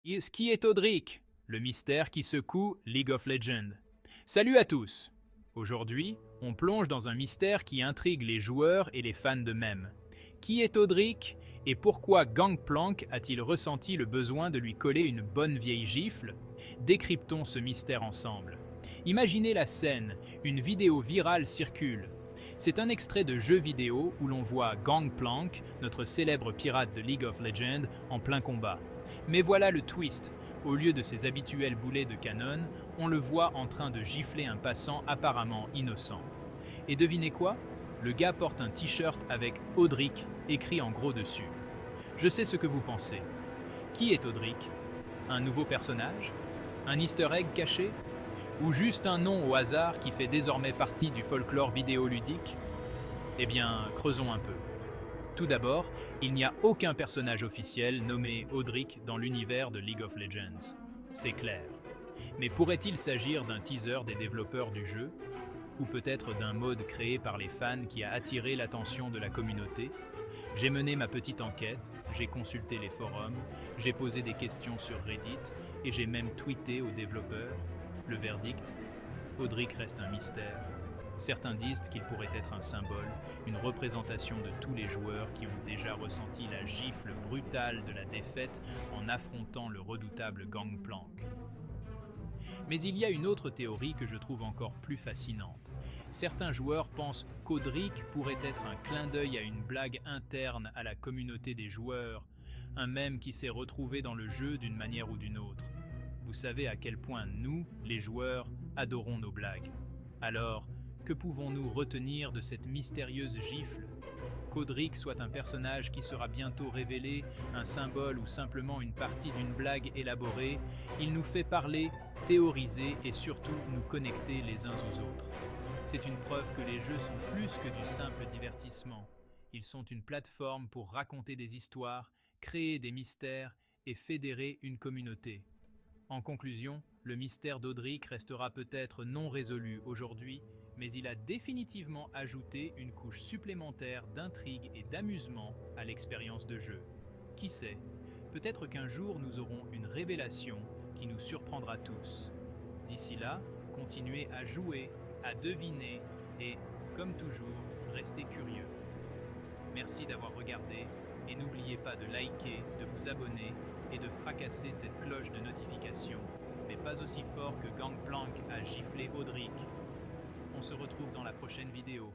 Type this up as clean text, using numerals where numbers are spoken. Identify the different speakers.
Speaker 1: Qui est Audric, le mystère qui secoue League of Legends? Salut à tous! Aujourd'hui, on plonge dans un mystère qui intrigue les joueurs et les fans de même. Qui est Audric et pourquoi Gangplank a-t-il ressenti le besoin de lui coller une bonne vieille gifle? Décryptons ce mystère ensemble. Imaginez la scène, une vidéo virale circule. C'est un extrait de jeu vidéo où l'on voit Gangplank, notre célèbre pirate de League of Legends, en plein combat. Mais voilà le twist. Au lieu de ses habituels boulets de canon, on le voit en train de gifler un passant apparemment innocent. Et devinez quoi? Le gars porte un t-shirt avec Audric écrit en gros dessus. Je sais ce que vous pensez. Qui est Audric? Un nouveau personnage? Un easter egg caché? Ou juste un nom au hasard qui fait désormais partie du folklore vidéoludique? Eh bien, creusons un peu. Tout d'abord, il n'y a aucun personnage officiel nommé Audric dans l'univers de League of Legends. C'est clair. Mais pourrait-il s'agir d'un teaser des développeurs du jeu? Ou peut-être d'un mode créé par les fans qui a attiré l'attention de la communauté? J'ai mené ma petite enquête, j'ai consulté les forums, j'ai posé des questions sur Reddit et j'ai même tweeté aux développeurs. Le verdict? Audric reste un mystère. Certains disent qu'il pourrait être un symbole, une représentation de tous les joueurs qui ont déjà ressenti la gifle brutale de la défaite en affrontant le redoutable Gangplank. Mais il y a une autre théorie que je trouve encore plus fascinante. Certains joueurs pensent qu'Audric pourrait être un clin d'œil à une blague interne à la communauté des joueurs, un mème qui s'est retrouvé dans le jeu d'une manière ou d'une autre. Vous savez à quel point nous, les joueurs, adorons nos blagues. Alors, que pouvons-nous retenir de cette mystérieuse gifle? Qu'Audric soit un personnage qui sera bientôt révélé, un symbole ou simplement une partie d'une blague élaborée, il nous fait parler, théoriser et surtout nous connecter les uns aux autres. C'est une preuve que les jeux sont plus que du simple divertissement. Ils sont une plateforme pour raconter des histoires, créer des mystères et fédérer une communauté. En conclusion, le mystère d'Audric restera peut-être non résolu aujourd'hui, mais il a définitivement ajouté une couche supplémentaire d'intrigue et d'amusement à l'expérience de jeu. Qui sait, peut-être qu'un jour nous aurons une révélation qui nous surprendra tous. D'ici là, continuez à jouer, à deviner et, comme toujours, restez curieux. Merci d'avoir regardé et n'oubliez pas de liker, de vous abonner et de fracasser cette cloche de notification, mais pas aussi fort que Gangplank a giflé Audric. On se retrouve dans la prochaine vidéo.